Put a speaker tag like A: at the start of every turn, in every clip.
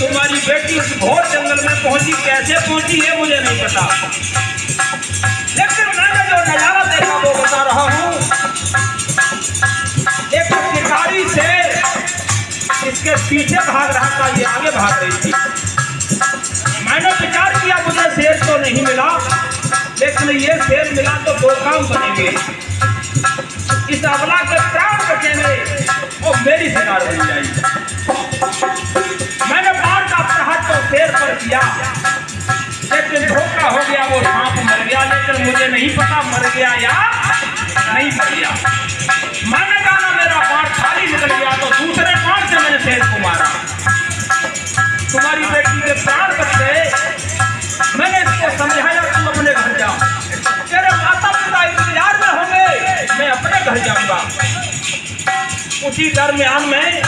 A: तुम्हारी बेटी बहुत जंगल में पहुंची, कैसे पहुंची है मुझे नहीं पता, लेकिन मैंने जो नजारा देखा वो बता रहा हूँ। एक शिकारी से इसके पीछे भाग रहा था, ये आगे भाग रही थी। मैंने विचार किया मुझे शेर तो नहीं मिला, लेकिन ये शेर मिला तो दो काम बनेंगे, इस अबला के प्राण बचेंगे और मेरी शिकार बन जाएगी। मैंने बार का प्रहार तो शेर पर किया, लेकिन धोखा हो गया, वो सांप मर गया, लेकिन मुझे नहीं पता मर गया या नहीं मर गया। मैंने कहा मेरा बाण खाली निकल गया, तो दूसरे बाण से मैंने शेर को मारा, तुम्हारी बेटी के प्राण बच गए। मैंने इसको समझाया तुम अपने घर जाओ, तेरे माता पिता इंतजार में होंगे, मैं अपने घर जाऊंगा। उसी दरमियान में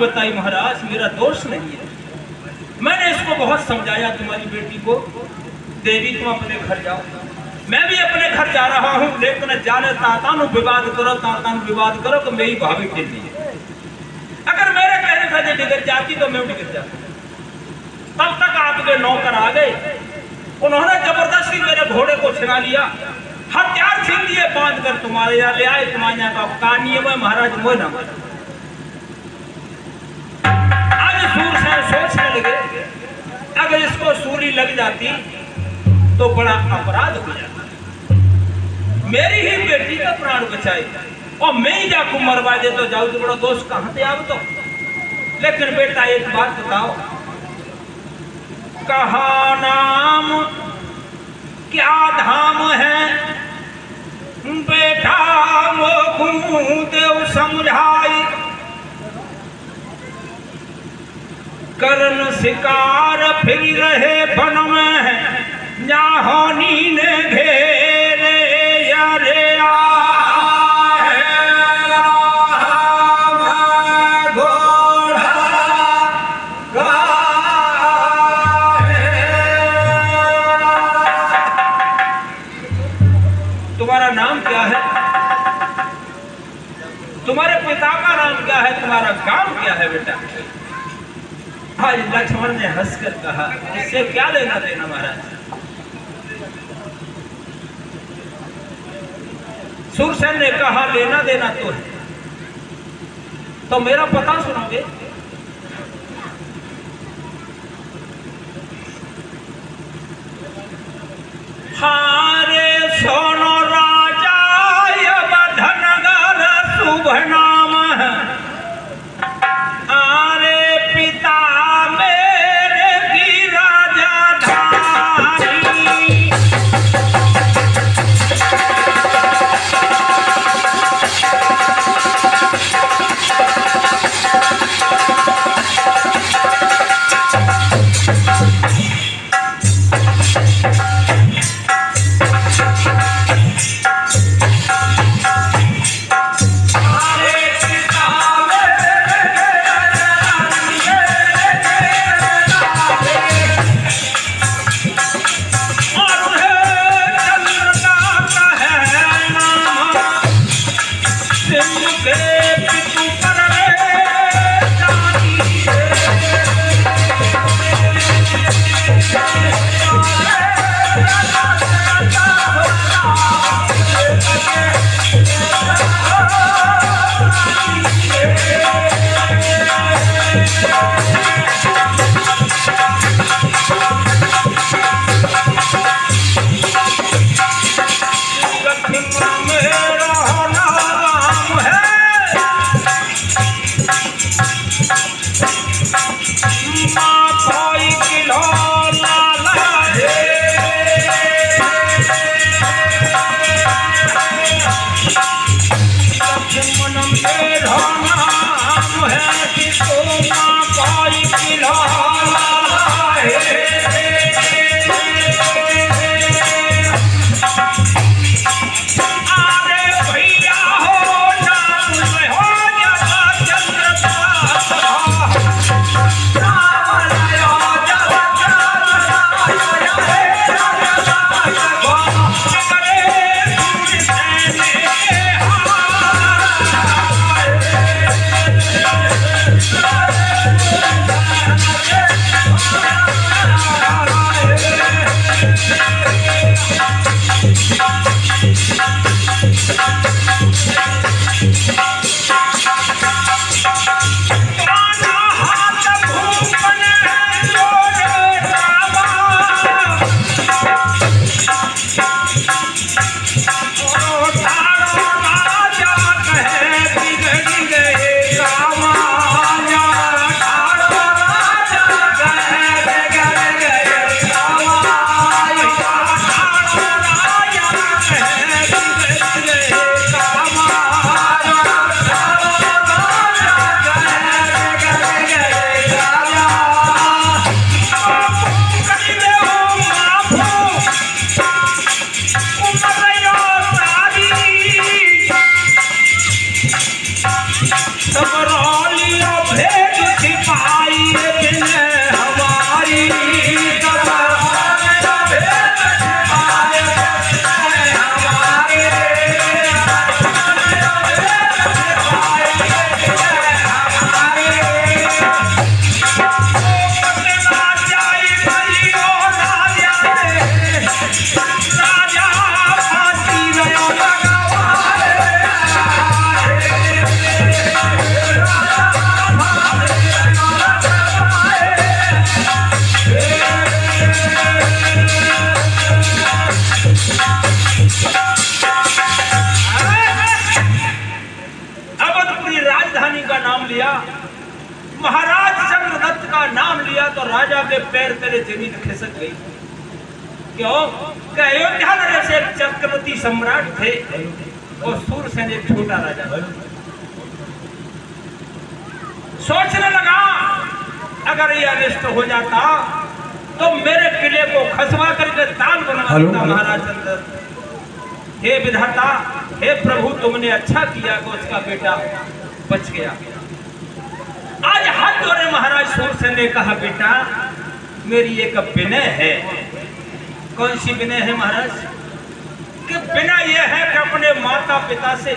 A: बताई महाराज, मेरा दोष नहीं है। मैंने इसको बहुत समझाया तुम्हारी बेटी को, देवी तुम अपने घर जाओ, मैं भी अपने घर जा रहा हूँ, लेकिन जाने तातानु विवाद करो तो मेरी भाभी के लिए, अगर मेरे कहने से बिगड़ जाती तो मैं बिगड़ जाता। तब तक आपके नौकर आ गए, उन्होंने जबरदस्ती मेरे घोड़े को छिना लिया, हथियार छीन लिए, बांध कर तुम्हारे यहाँ ले आए। तुम्हारे यहाँ का कहानी है महाराज, मोह ना सूर से सोचने लगे, अगर इसको सूली लग जाती तो बड़ा अपराध हो जाता, मेरी ही बेटी का प्राण बचाई और मैं ही जाकर मरवा दे तो जाओ तो बड़ा दोस्त कहां थे आप तो। लेकिन बेटा एक बात बताओ, कहा नाम क्या धाम है, बेटा वो देव समझाई, करन शिकार फिर रहे वन में, जाहोनी ने घेरे यारे तुम्हारा नाम क्या है, तुम्हारे पिता का नाम क्या है, तुम्हारा गांव क्या है बेटा? आज लक्ष्मण ने हंसकर कहा, इससे क्या लेना देना महाराज। शूरसेन ने कहा, लेना देना तो है, तो मेरा पता सुनोगे? हारे सोनो राजा बधनगर शुभ नाम है, आरे पिता मेरे की राजा धारी। महाराज चंद्रदत्त का नाम लिया तो राजा के पैर तले जमीन खिसक गई। क्यों? कि अयोध्या नगर से एक चक्रवर्ती सम्राट थे और शूरसेन एक छोटा राजा। सोचने लगा अगर ये अनिष्ट हो जाता तो मेरे किले को खसवा करके ताल बनवा देता महाराज चंद्रदत्त। हे विधाता, हे प्रभु, तुमने अच्छा किया कि उसका बेटा बच गया। आज हाथ जोड़े महाराज शूरसेन ने कहा, बेटा मेरी एक विनय है। कौन सी विनय है महाराज? कि विनय यह है कि अपने माता पिता से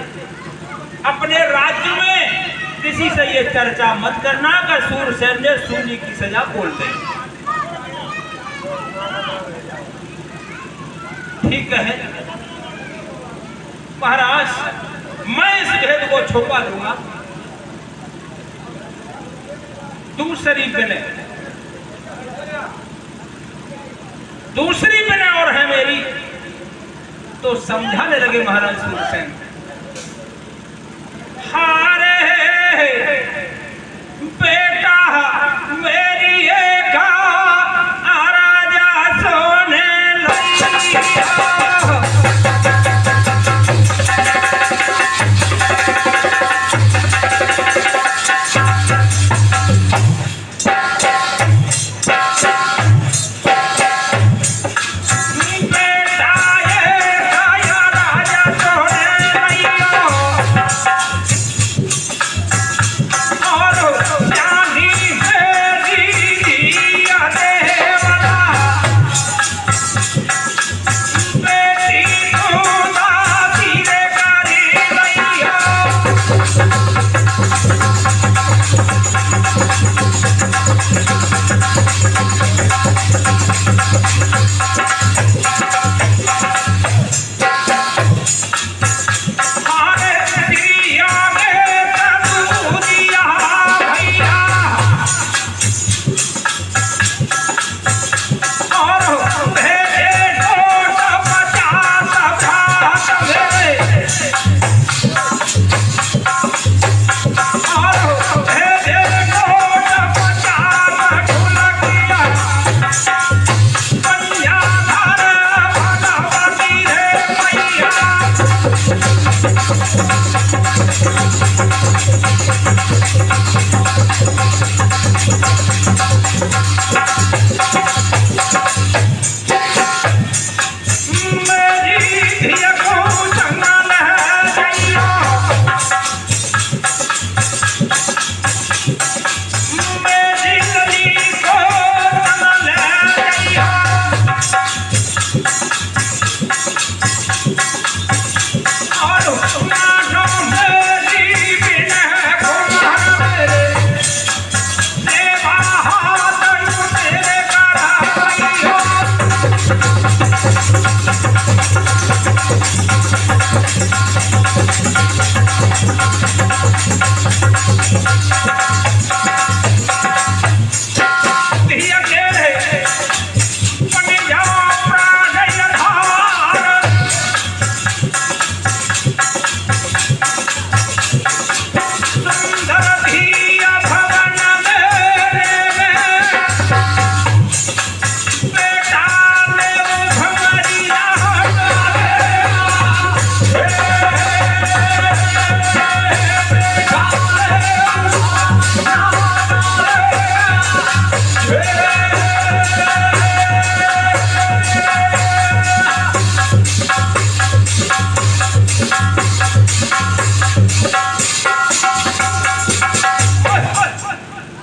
A: अपने राज्य में किसी से ये चर्चा मत करना कि सूरसेन ने सूली की सजा बोलते हैं। ठीक है महाराज, मैं इस भेद को छुपा दूंगा। दूसरी बिना और है मेरी, तो समझाने लगे महाराज सूरसेन। हारे बेटा मेरी एक राजा सोने लगी।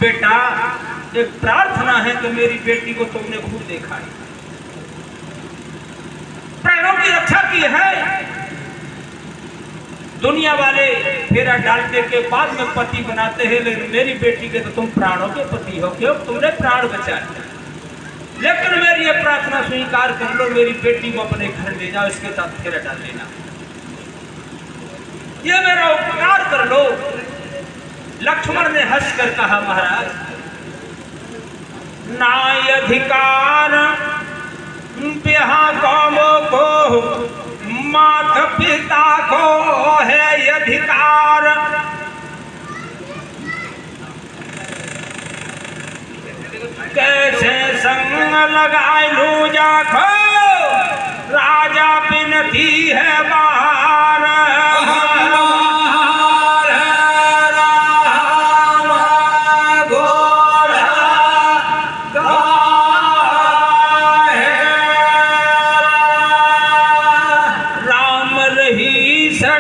B: बेटा, एक प्रार्थना है कि मेरी बेटी को तुमने खूब देखा है, प्राणों की रक्षा की है। दुनिया वाले फेरा डालने के बाद में पति बनाते हैं, लेकिन मेरी बेटी के तो तुम प्राणों के पति हो, क्यों तुमने प्राण बचाए। लेकिन मेरी ये प्रार्थना स्वीकार कर लो, मेरी बेटी को अपने घर ले जाओ, इसके साथ फेरा डाल लेना, ये मेरा उपकार कर लो। लक्ष्मण ने हंसकर कहा, महाराज नाय अधिकार ब्याह कौमों को, माता पिता को है अधिकार। कैसे संग लगाए लू जाखो, राजा बिनती है बाहर।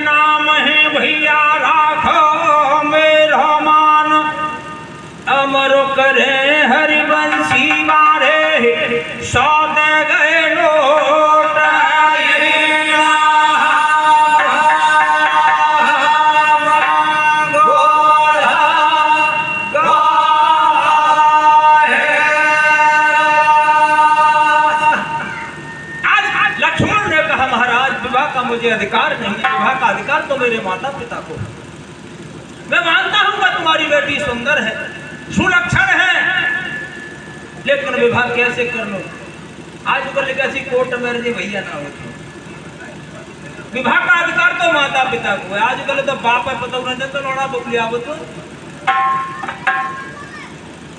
B: नाम है भैया राखो मेरा मान, अमर करे हरिवंशी मारे, सौ दे गए लोट।
A: मुझे अधिकार नहीं है, विवाह का अधिकार तो मेरे माता पिता को। मैं मानता हूँ कि तुम्हारी बेटी सुंदर है, सुलक्षण है, लेकिन विवाह कैसे कर लो? आजकल कैसी कोर्ट मैरिज भैया ना होती। विवाह का अधिकार तो माता पिता को है। आजकल तो बाप है पता नहीं तो लौड़ा बबली आवत।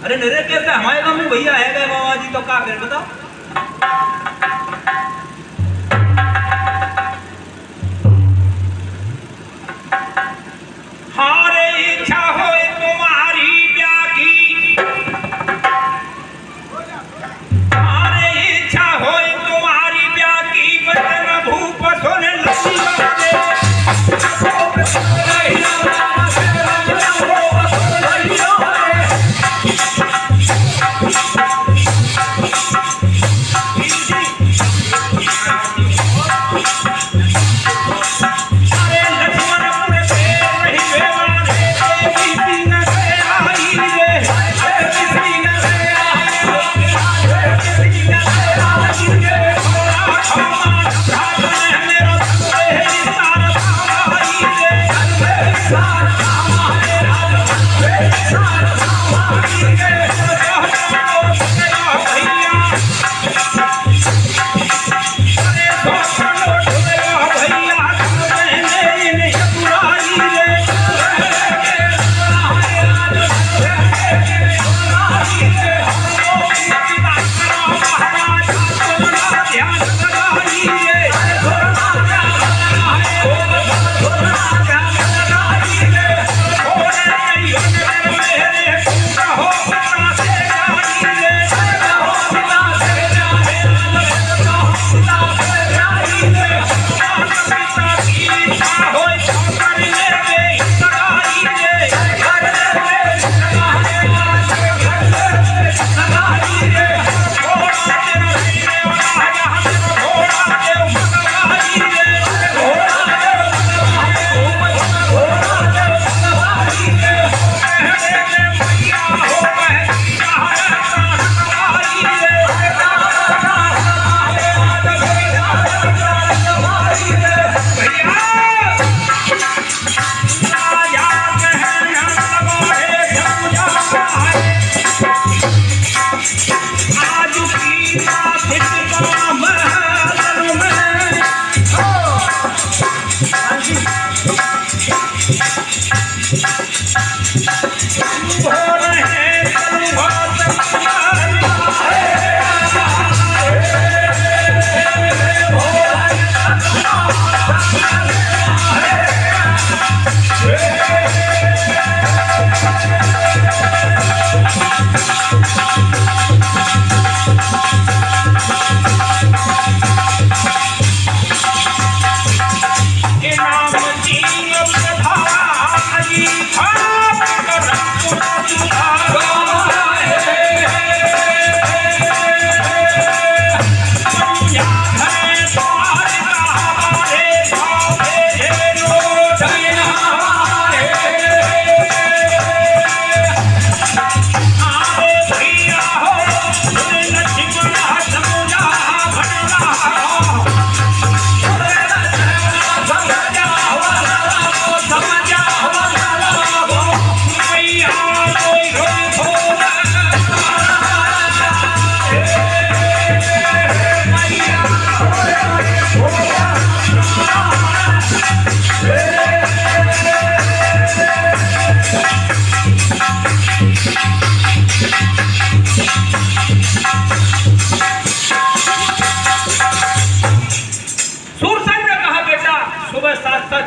A: अरे नरे कैसे हमारे गाँव में भैया है गए बाबा जी, तो क्या कर बताओ। हारे इच्छा हो तुम्हारी ब्याह की, हारे इच्छा हो तुम्हारी ब्याह की, बदन भूप सुन लगी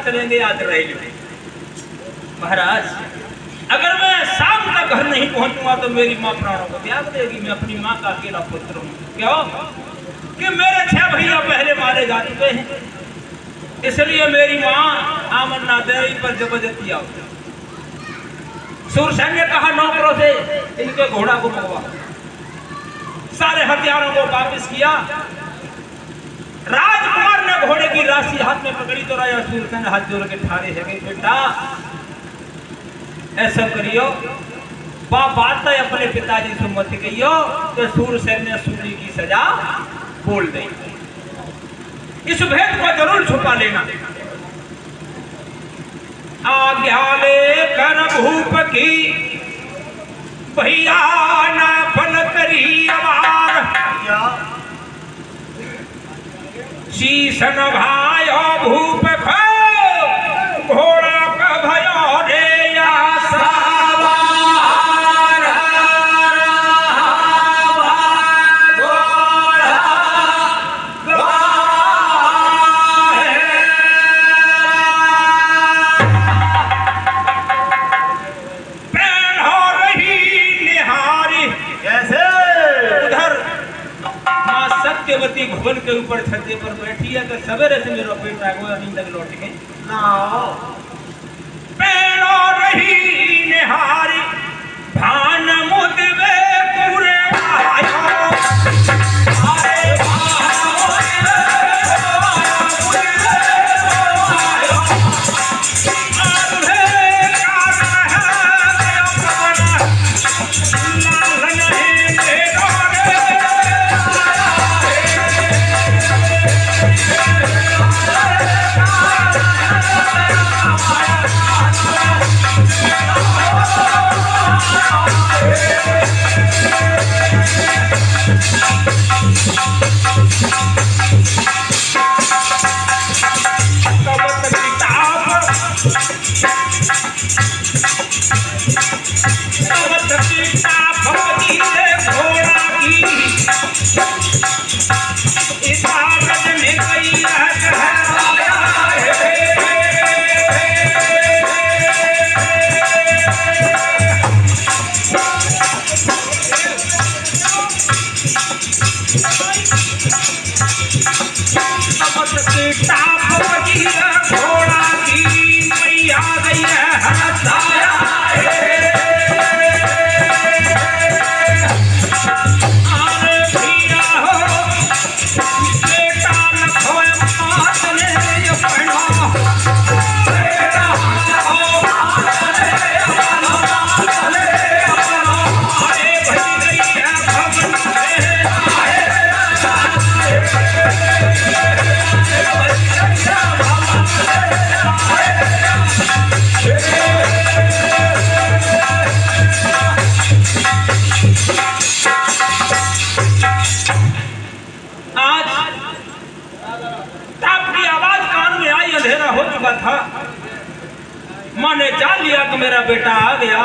B: चलेंगे आज रहेंगे। महाराज अगर मैं शाम तक घर नहीं पहुंचूंगा तो मेरी माँ प्राणों को त्याग देगी। मैं अपनी माँ का अकेला पुत्र हूँ। क्यों कि मेरे 6 भैया पहले मारे जा चुके हैं, इसलिए मेरी माँ आमन्ना दे पर जबरदस्ती आओ। सूरसेन ने कहा नौकरों से इनके घोड़ा को मंगवा। सारे हथियारों को वापस किया। राजकुमार ने घोड़े की राशि हाथ में पकड़ी तो राजा सूरसेन हाथ जोड़ के ठाड़े है गए, बेटा ऐसा करियो बात अपने पिताजी से मत कहियो तो सूरसेन ने सूली की सजा बोल दी।
A: इस भेद को जरूर छुपा लेना। आज्ञा लेकर भूप की भैया ना फल करी अवार, शीशन भायो भूप खो घोड़ा का भयो रे या सवार। सत्यवती भवन के ऊपर छज्जे पर बैठी है तो सवेरे से मेरा बेटा को नींद लौट के पेड़ो रही निहारी भान मुदवे पूरे आयो। था, मां ने जान लिया कि मेरा बेटा आ गया।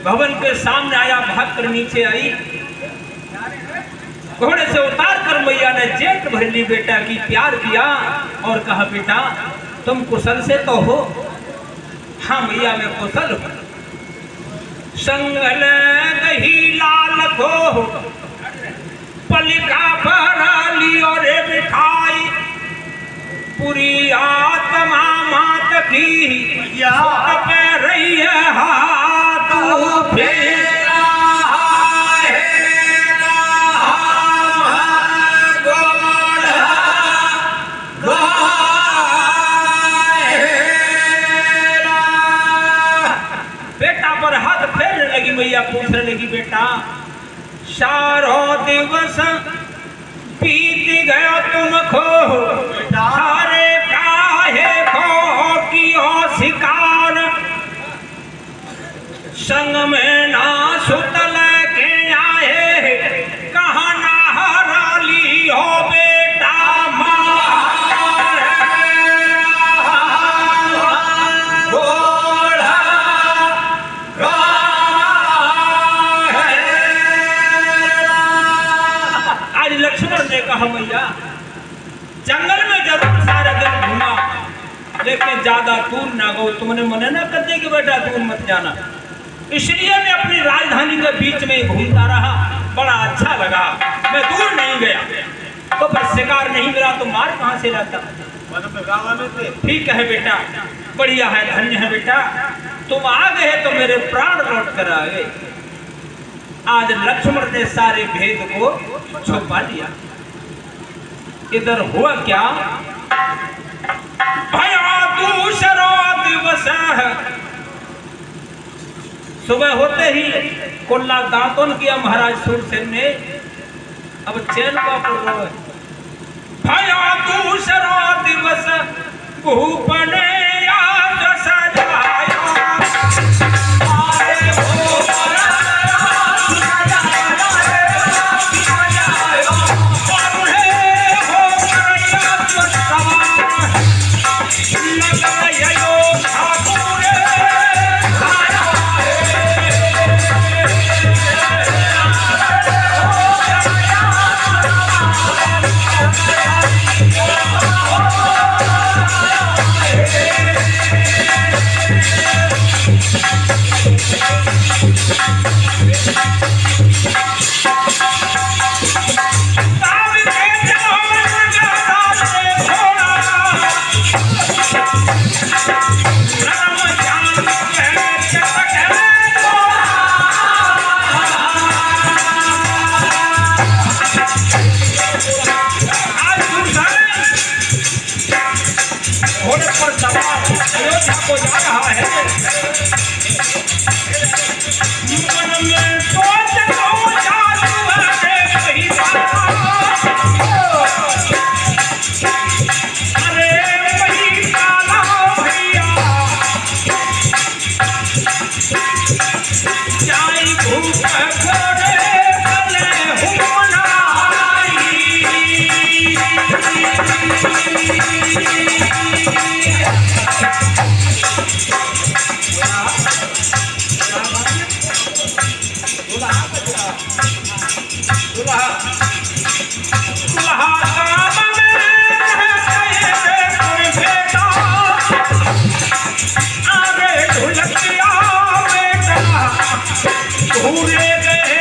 A: भवन के सामने आया, भाग कर नीचे आई, घोड़े से उतार कर मैया ने जेठ भर ली बेटा की, प्यार किया और कहा बेटा तुम कुशल से तो हो? हाँ मैया मैं कुशल हूं। संगल गही लाल को पलिका पर लियो रे मिठाई, पूरी आत्मा मात की पे रही है हाथ फेरा बेटा पर हाथ फेरने लगी मैया, पूछने लगी बेटा सारो दिवस बीत गया तुमको, हारे काहे को कियो शिकार, संग में ना सुतल के आए, कहाँ ना हरा लियो बेटा मार घोड़ा आज लक्ष्मण ने कहा मैया जंगल में जरूर सारा दिन घूमा, लेकिन ज्यादा दूर ना गो, तुमने मना ना कर दे कि बेटा दूर मत जाना, इसलिए मैं अपनी राजधानी के बीच में घूमता रहा, बड़ा अच्छा लगा, मैं दूर नहीं गया। तो पर शिकार नहीं मिला तो मार कहां से लाता? ठीक है बेटा, बढ़िया है, धन्य है बेटा, तुम आ गए तो मेरे प्राण लौट कर आ गए। आज लक्ष्मण ने सारे भेद को छुपा लिया। इधर हुआ क्या, भया दूसरा दिवस है, सुबह होते ही कुल्ला दातन किया महाराज सूरसेन ने, अब चैन का भया दूसरा दिवस भूप ने याद सजाया। आरे हो अयोध्या को जा रहा है। मन में सोच लो जादू है कहीं अरे वही काला भैया जाई भूख घोड़े गले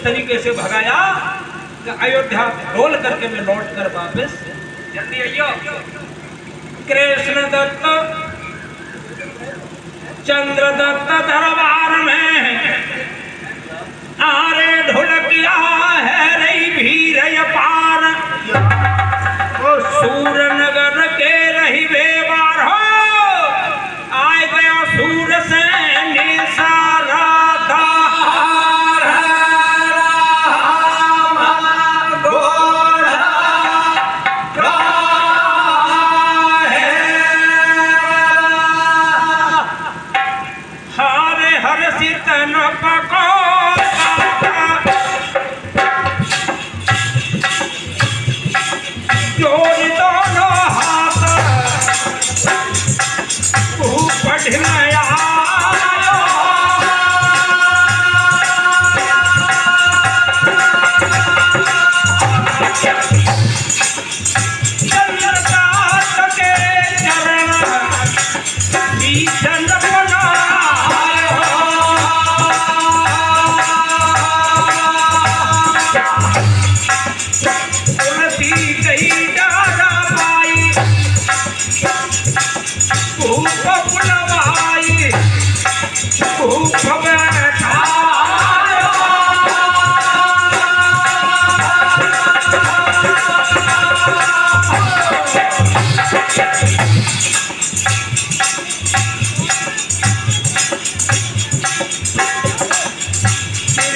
A: तरीके से भगाया कि अयोध्या डोल करके मैं लौट कर वापस जल्दी आइयो। कृष्ण दत्त चंद्र दत्त दरबार में आरे ढोलकिया है रही भीर अपार सूरनगर के रही बेबार हो आए गया सूर से निसारा हरे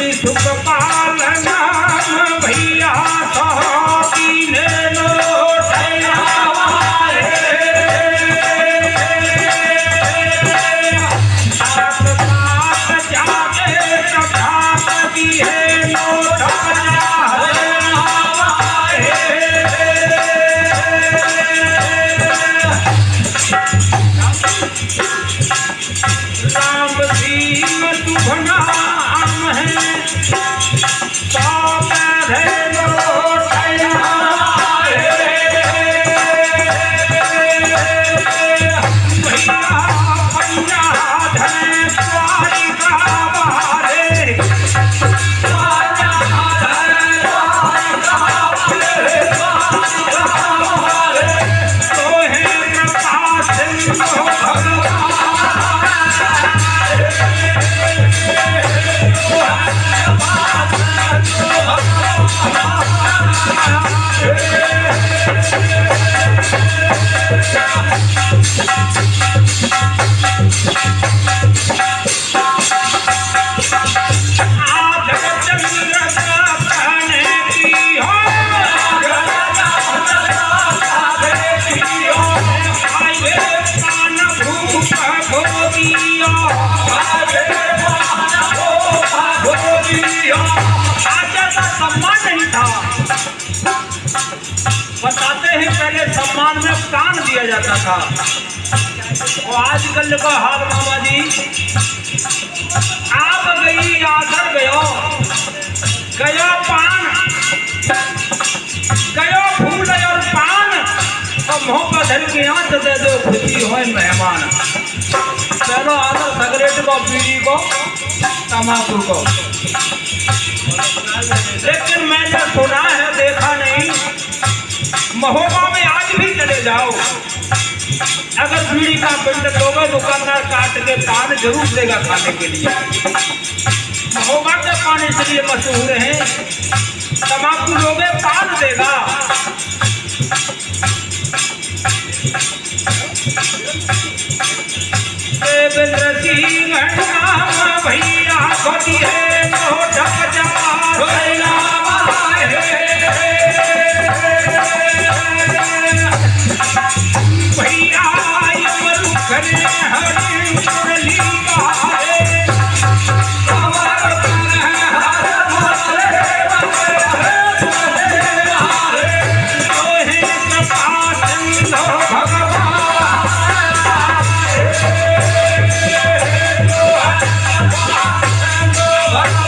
A: श्री सुखपाल नाम भैया साहबी ने लोटया साथ साथ जाके प्रभात दी है लोटया राम सिंह शुभ नाम है बताते हैं पहले सम्मान में कान दिया जाता था और आजकल का हाल मामा जी आप गई आधर गयो गयो पान गयो फूल और पान और मुँह पर धर के आंच दे दो खुशी हो मेहमान चलो आदर सिगरेट को बीड़ी को तम्बाकू को लेकिन मैंने सुना है देखा नहीं महोबा में आज भी चले जाओ अगर बीड़ी का पिंड दोगे दुकानदार काट के पान जरूर देगा खाने के लिए महोबा के पान इसलिए मशहूर हैं तम्बाकू लोगे पान देगा देवेंद्र सिंह नाम भैया खोती है ढक जा भैया हरी मुरली भगवान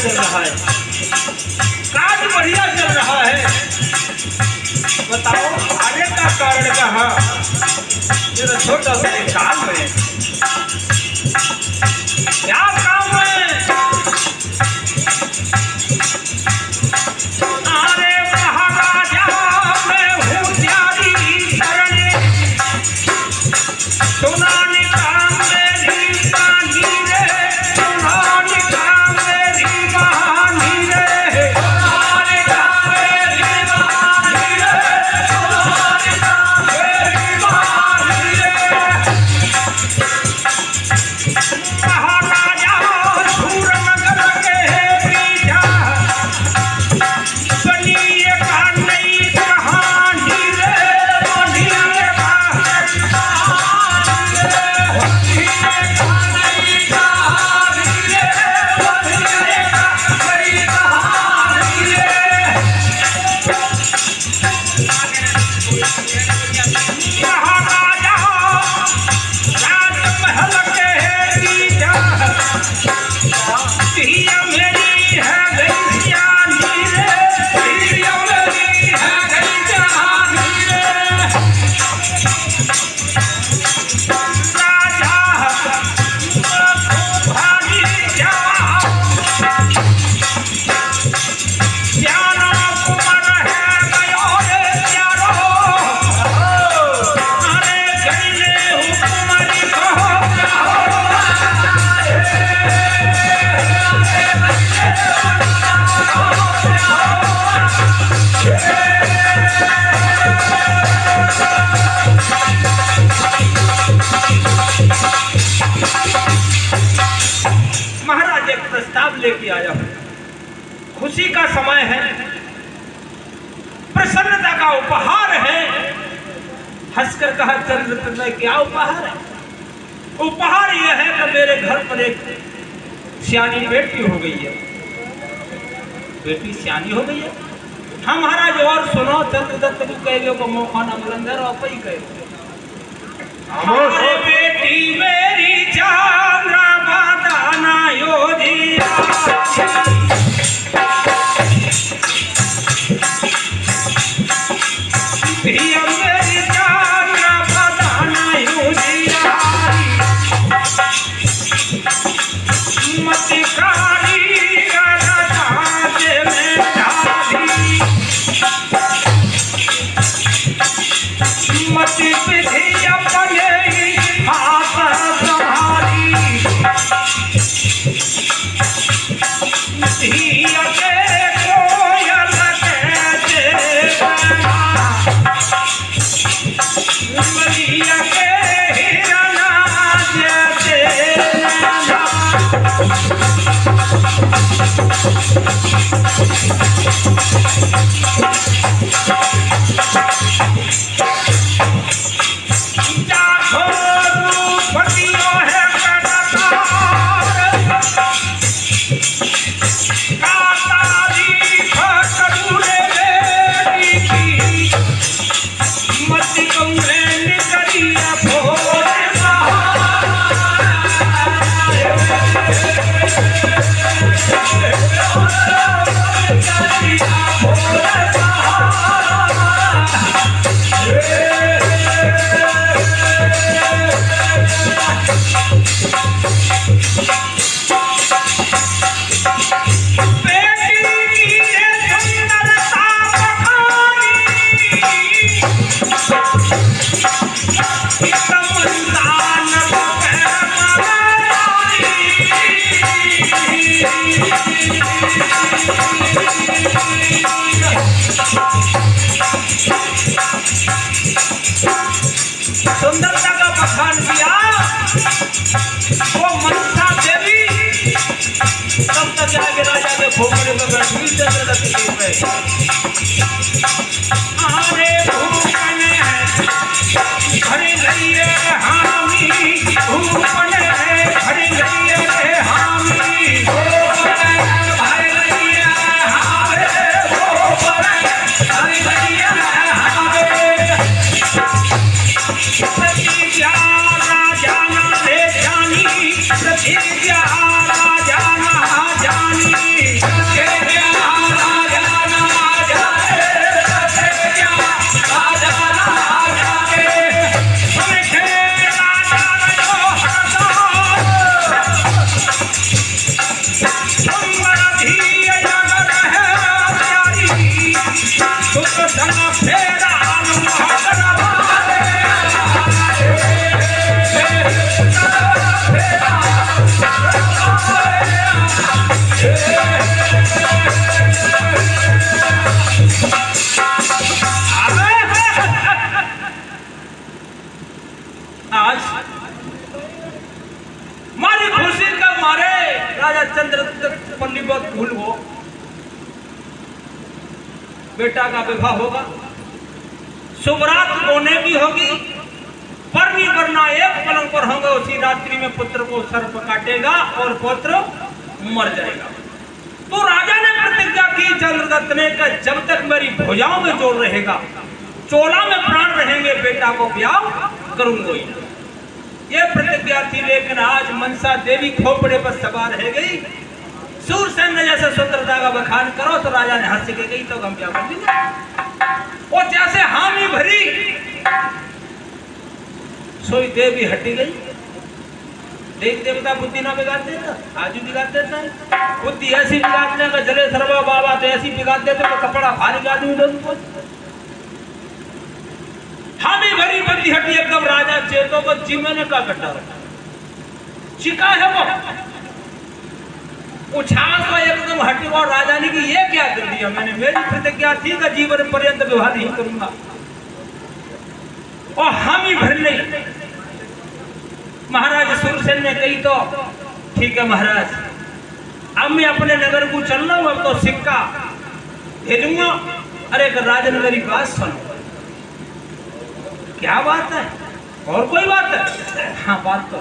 A: चल रहा है, काज बढ़िया चल रहा है। बताओ आने का कारण कहा? मेरा छोटा सा एक काम है। क्या काम है? अरे महाराजा मैं हूँ त्यारी शरण, सुनाने का मेरी कहानी रे, सुनाने का मेरी कहानी रे, सुनाने का मेरी कहानी रे, सुनाने का मेरी कहानी रे। महाराजा सूरनगर के बीजा बनी एक नई कहानी रे, बनी एक नई कहानी रे, बनी एक नई कहानी रे, बनी एक नई कहानी रे। महाराजा राजमहल के बीजा पिया मेरी है गई जानी रे, पिया मेरी है गई जानी रे। राजा भारी जा प्यारो कुमार है गयो रे प्यारो, अरे गईले हुकुमारी कहो महाराज एक प्रस्ताव लेके आया हूं। खुशी का समय है, प्रसन्नता का उपहार है। हंसकर कहा चंद्रप्रभा क्या उपहार है? उपहार यह है कि मेरे घर पर एक सियानी बेटी हो गई है। बेटी सियानी हो गई है? हाँ महाराज और सुनो, चंद्रदत्त को कह को मौका न मिलंदर और कई कहे हमारे बेटी मेरी चांद्रा बादाना योजिया पिया मेरी चांद्रा बादाना योजिया मतिकारी राजे में डाली मति विधि अपने हाथ संभाली धिया के कोयल के देवना मलिया के हिरना जैसे सुंदरता का बखान किया वो मनसा देवी। तब तक जाके राजा के खोपड़े में बैठी चंद्रदत्त की पे आरे भूपन है भरी गई है हामी, भूपन है भरी गई है हामी, भूपन है भरी गई है हावे, भूपन है भरी गई है हावे। प्रतिज्ञा राजा ना ले जानी, प्रतिज्ञा राजा ना जानी। आज मारी खुशी का मारे राजा चंद्रगुप्त पल्ली बहुत भूल हो, बेटा का विवाह होगा, शुभरात बोने भी होगी, परनी वरना एक पलंग पर होंगे, उसी रात्रि में पुत्र को सर्प काटेगा और पुत्र मर जाएगा। तो राजा ने प्रतिज्ञा की चंद्रदत्त ने कि जब तक मेरी भुजाओं में जोर रहेगा, चोला में प्राण रहेंगे, बेटा को ब्याह करूंगा ही। ये प्रतिज्ञा थी, लेकिन आज मनसा देवी खोपड़े पर सवार रह गई। सूरसेन ने जैसे स्वतंत्रता का बखान करो तो राजा ने हंस के गई तो हम क्या कर देंगे, और जैसे हामी भरी सोई देवी हटी गई। देव देवता बुद्धि ना बिगाड़ देता, आज भी बिगाड़ देता है। बुद्धि ऐसी बिगाड़ने का जले सर्वा बाबा तो ऐसी बिगाड़ देते तो कपड़ा भारी आदमी लोग। हामी भरी बुद्धि हटी एकदम, राजा चेतो को जी मैंने का कटा चिका है वो उछाल तो एकदम हटी, और राजा ने कि ये क्या कर दिया मैंने, मेरी प्रतिज्ञा थी कि जीवन पर्यंत विवाह नहीं करूंगा, और हामी भर नहीं। महाराज सूरसेन ने कही तो ठीक है महाराज, अब मैं अपने नगर को चल रहा हूं, अब तो सिक्का भेजूंगा। अरे राजन मेरी बात सुनो। क्या बात है, और कोई बात है? हाँ बात तो